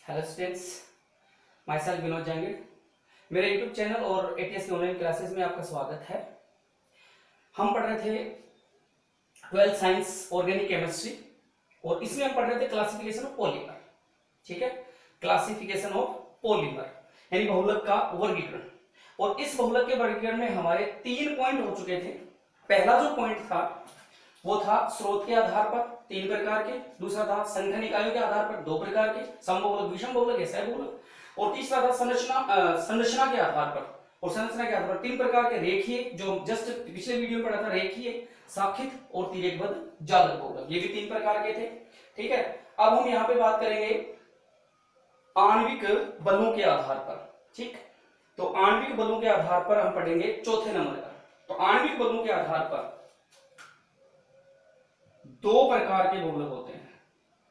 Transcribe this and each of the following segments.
Hello students, my self Vinod Jangid. मेरे YouTube channel और ATS की ऑनलाइन क्लासेस में आपका स्वागत है। हम पढ़ रहे थे 12th साइंस ऑर्गेनिक केमिस्ट्री और इसमें हम पढ़ रहे थे क्लासिफिकेशन ऑफ पॉलीमर। ठीक है, क्लासिफिकेशन ऑफ पॉलीमर यानी बहुलक का वर्गीकरण। और इस बहुलक के वर्गीकरण में हमारे 3 पॉइंट हो चुके थे। पहला जो पॉइंट था वो था स्रोत के आधार पर 3 प्रकार के, दूसरा था संघन इकाइयों के आधार पर 2 प्रकार के, समबहुलक, विषम बहुलक, ऐसा बहुलक, और तीसरा था संरचना के आधार पर। और संरचना के आधार पर 3 प्रकार के रेखीय, जो जस्ट पिछले वीडियो में पढ़ा था, रेखीय, साखित और तिर्यकबद्ध जालक बहुलक, ये भी 3 प्रकार के थे। ठीक है, अब हम यहाँ पे बात करेंगे आणविक बलों के आधार पर। ठीक, तो आणविक बलों के आधार पर हम पढ़ेंगे चौथे नंबर पर। तो आणविक बलों के आधार पर 2 प्रकार के बहुलक होते हैं,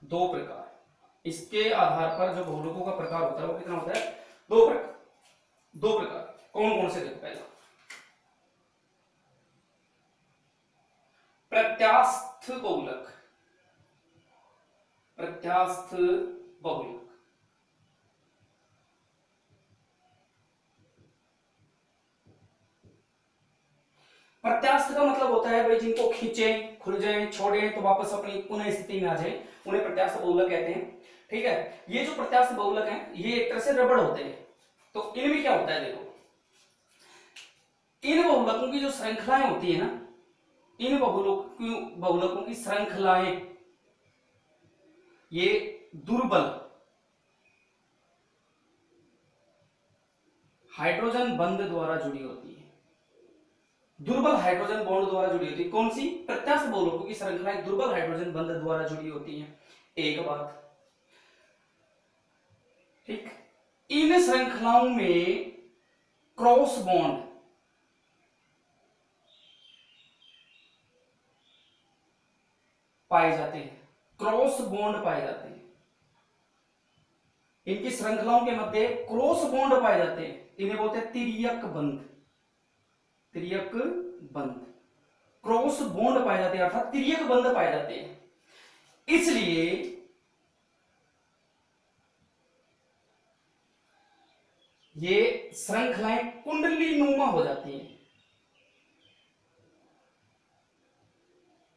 2 प्रकार। इसके आधार पर जो बहुलकों का प्रकार होता है वो कितना होता है? 2 प्रकार। 2 प्रकार कौन कौन से? देखो, पहला प्रत्यास्थ बहुलक। प्रत्यास्थ बहुलक प्रत्यास्थ का मतलब होता है भाई जिनको खींचे, खुल जाए, छोड़े तो वापस अपनी पुनः स्थिति में आ जाए, उन्हें प्रत्यास्थ बहुलक कहते हैं। ठीक है, ये जो प्रत्यास्थ बहुलक हैं ये एक तरह से रबड़ होते हैं। तो इनमें क्या होता है? देखो, इन बहुलकों की जो श्रृंखलाएं होती है ना, इन बहुलकों की श्रृंखलाएं ये दुर्बल हाइड्रोजन बंध द्वारा जुड़ी होती है। दुर्बल हाइड्रोजन बॉन्ड द्वारा जुड़ी होती है। कौन सी? प्रत्यास्थ बहुलकों की श्रृंखलाएं दुर्बल हाइड्रोजन बंध द्वारा जुड़ी होती हैं। एक बात। ठीक, इन श्रृंखलाओं में क्रॉस बॉन्ड पाए जाते हैं, क्रॉस बॉन्ड पाए जाते हैं। इनकी श्रृंखलाओं के मध्य क्रॉस बॉन्ड पाए जाते हैं, इन्हें बोलते हैं तिर्यक बंध। तिर्यक बंध, क्रॉस बॉन्ड पाए जाते हैं, अर्थात तिर्यक बंध पाए जाते हैं। इसलिए ये श्रृंखलाएं कुंडली नुमा हो जाती हैं।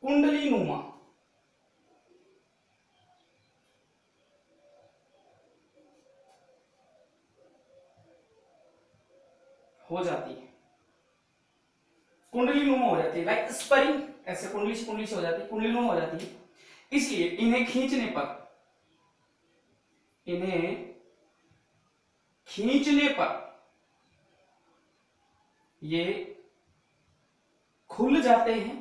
कुंडली नुमा हो जाती है, कुंडली नुमा हो जाती है, लाइक स्परिंग, ऐसे कुंडली से हो जाती है, कुंडली नुमा हो जाती है। इसलिए इन्हें खींचने पर ये खुल जाते हैं,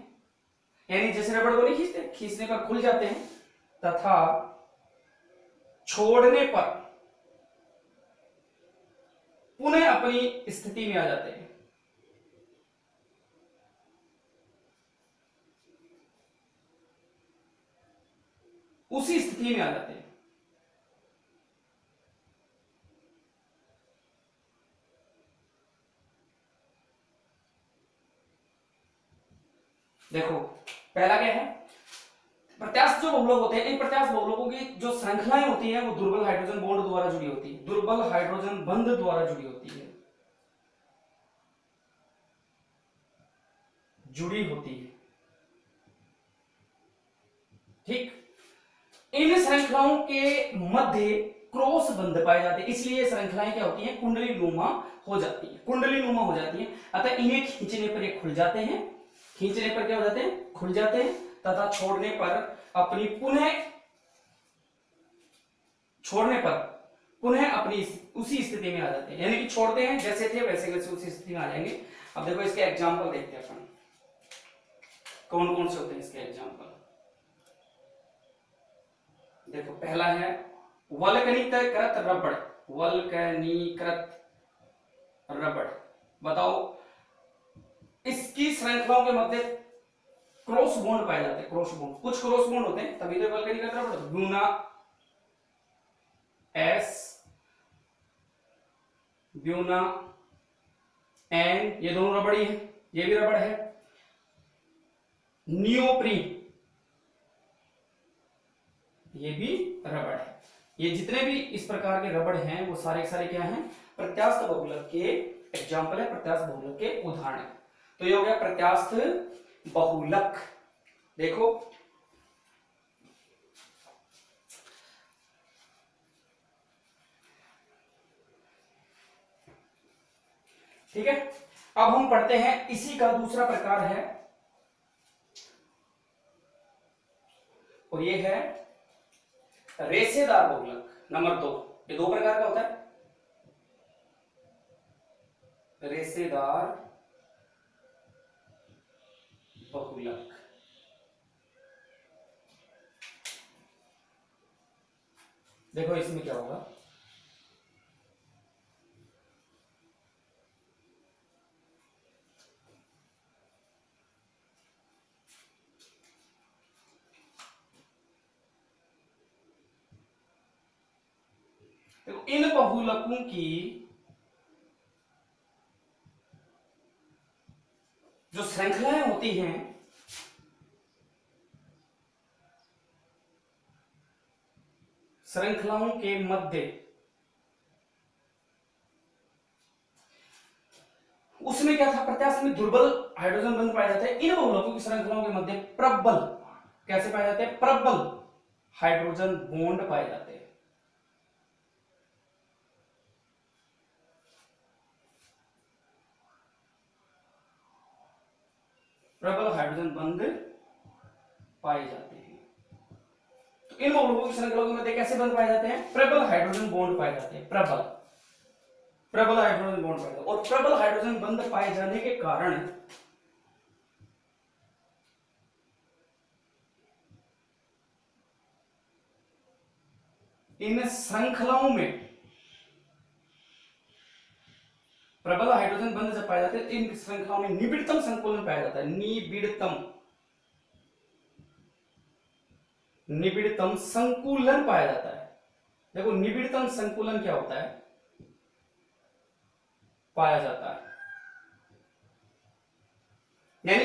यानी जैसे रबड़ को नहीं खींचते, खींचने पर खुल जाते हैं, तथा छोड़ने पर पुनः अपनी स्थिति में आ जाते हैं। उसी स्थिति में आ जाते हैं। देखो, पहला क्या है? प्रत्यास्थ जो बहुलक होते हैं, इन प्रत्यास्थ बहुलकों की जो श्रृंखलाएं होती हैं वो दुर्बल हाइड्रोजन बॉन्ड द्वारा जुड़ी होती है, दुर्बल हाइड्रोजन बंध द्वारा जुड़ी होती है, ठीक, इन श्रृंखलाओं के मध्य क्रॉस बंध पाए जाते हैं। इसलिए श्रृंखलाएं क्या होती हैं? कुंडली नुमा हो जाती है, कुंडली नुमा हो जाती है। अतः इन्हें खींचने पर ये खुल जाते हैं, खींचने पर क्या हो जाते हैं? खुल जाते हैं, तथा छोड़ने पर अपनी उसी स्थिति में आ जाते हैं। यानी कि छोड़ते हैं जैसे थे वैसे वैसे उसी स्थिति में आ जाएंगे। अब देखो इसके एग्जाम्पल देखते हैं अपन, कौन कौन से होते हैं इसके एग्जाम्पल। देखो, पहला है वल्कनीकृत रबड़। वल्कनीकृत रबड़, बताओ इसकी श्रृंखलाओं के मध्य क्रॉस बॉन्ड पाए जाते हैं। क्रॉस बॉन्ड, कुछ क्रॉस बॉन्ड होते हैं तभी तो वल्कनीकृत रबड़। ब्यूना एस, ब्यूना एन, ये दोनों रबड़ ही है, ये भी रबड़ है। नियोप्रीन, ये भी रबड़ है। ये जितने भी इस प्रकार के रबड़ हैं वो सारे के सारे क्या हैं, प्रत्यास्थ बहुलक के एग्जाम्पल है, प्रत्यास्थ बहुलक के उदाहरण है। तो ये हो गया प्रत्यास्थ बहुलक। देखो ठीक है, अब हम पढ़ते हैं इसी का दूसरा प्रकार है, और ये है रेशेदार बहुलक नंबर 2। ये दो प्रकार का होता है, रेशेदार बहुलक। देखो इसमें क्या होगा, देखो इन बहुलकों की जो श्रृंखलाएं होती हैं, श्रृंखलाओं के मध्य उसमें क्या था, प्रत्यास्थ में दुर्बल हाइड्रोजन बंध पाए जाते हैं। इन बहुलकों की श्रृंखलाओं के मध्य प्रबल, कैसे पाए जाते हैं, प्रबल हाइड्रोजन बॉन्ड पाए जाते हैं। प्रबल हाइड्रोजन बंध पाए जाते हैं। तो इन बहुलकों की श्रृंखलाओं के मध्य कैसे बंध पाए जाते हैं, प्रबल हाइड्रोजन बॉन्ड पाए जाते हैं। प्रबल हाइड्रोजन बॉन्ड पाए जाते हैं, और प्रबल हाइड्रोजन बंध पाए जाने के कारण इन श्रृंखलाओं में प्रबल हाइड्रोजन बंध जब पाए जाते हैं, इन श्रृंखलाओं में निबिड़तम संकुलन पाया जाता है। निबिड़तम संकुलन पाया जाता है। देखो निबिड़तम संकुलन क्या होता है, पाया जाता है, यानी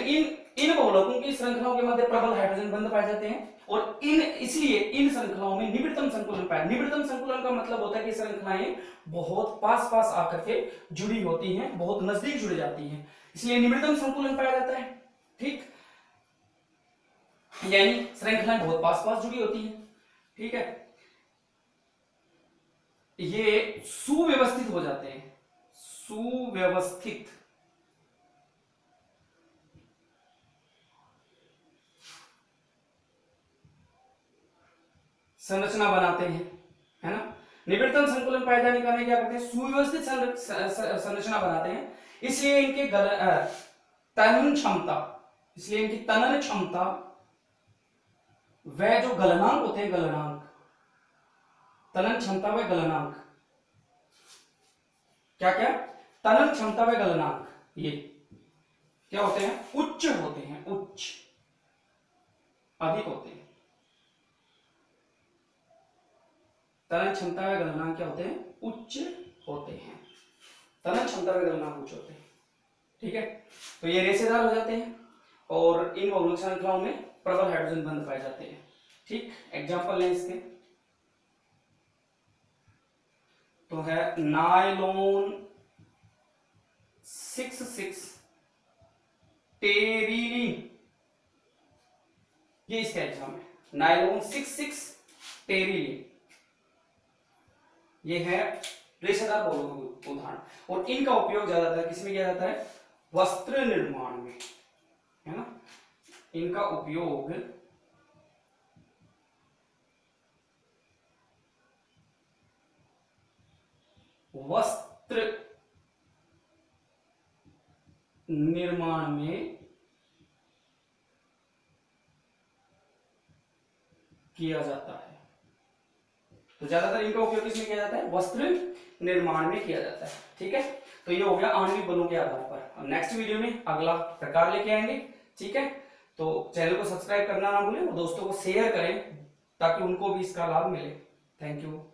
इन बहुलकों की श्रृंखलाओं के मध्य प्रबल हाइड्रोजन बंध पाए जाते हैं, और इसलिए इन श्रृंखलाओं में निबिड़तम संकुलन पाया। निबिड़तम संकुलन का मतलब होता है कि श्रृंखलाएं बहुत पास पास आकर के जुड़ी होती हैं, बहुत नजदीक जुड़ जाती हैं, इसलिए निबिड़तम संकुलन पाया जाता है। ठीक, यानी श्रृंखलाएं बहुत पास पास जुड़ी होती हैं। ठीक है, ये सुव्यवस्थित हो जाते हैं, सुव्यवस्थित संरचना बनाते हैं, है ना। निबिड़तम संकुलन पाए जाने के कारण क्या करते हैं, सुव्यवस्थित संरचना बनाते हैं। इसलिए इनके तनन क्षमता, इसलिए इनकी तनन क्षमता वह जो गलनांक होते हैं, गलनांक, तनन क्षमता व गलनांक, क्या क्या, तनन क्षमता व गलनांक, ये क्या होते हैं, उच्च होते हैं, उच्च, अधिक होते हैं। तनन क्षमता व गलनांक क्या होते हैं, उच्च होते हैं। तनन क्षमता व गलनांक उच्च होते हैं। ठीक है, तो ये रेशेदार हो जाते हैं, और इन बहुलक श्रृंखलाओं में प्रबल हाइड्रोजन बंध पाए जाते हैं। ठीक, एग्जाम्पल लें इसके, तो है नायलॉन 66 टेरिलीन, ये इसका एग्जाम है, नायलॉन 66 टेरिलीन, ये है रेशेदार बहुलक उदाहरण। और इनका उपयोग ज्यादातर किसमें किया जाता है, वस्त्र निर्माण में, है ना। इनका उपयोग वस्त्र निर्माण में किया जाता है। तो ज्यादातर इनका उपयोग किसमें किया जाता है, वस्त्र निर्माण में किया जाता है। ठीक है, तो ये हो गया आणविक बलों के आधार पर। अब नेक्स्ट वीडियो में अगला प्रकार लेके आएंगे। ठीक है, तो चैनल को सब्सक्राइब करना ना भूलें, और दोस्तों को शेयर करें ताकि उनको भी इसका लाभ मिले। Thank you.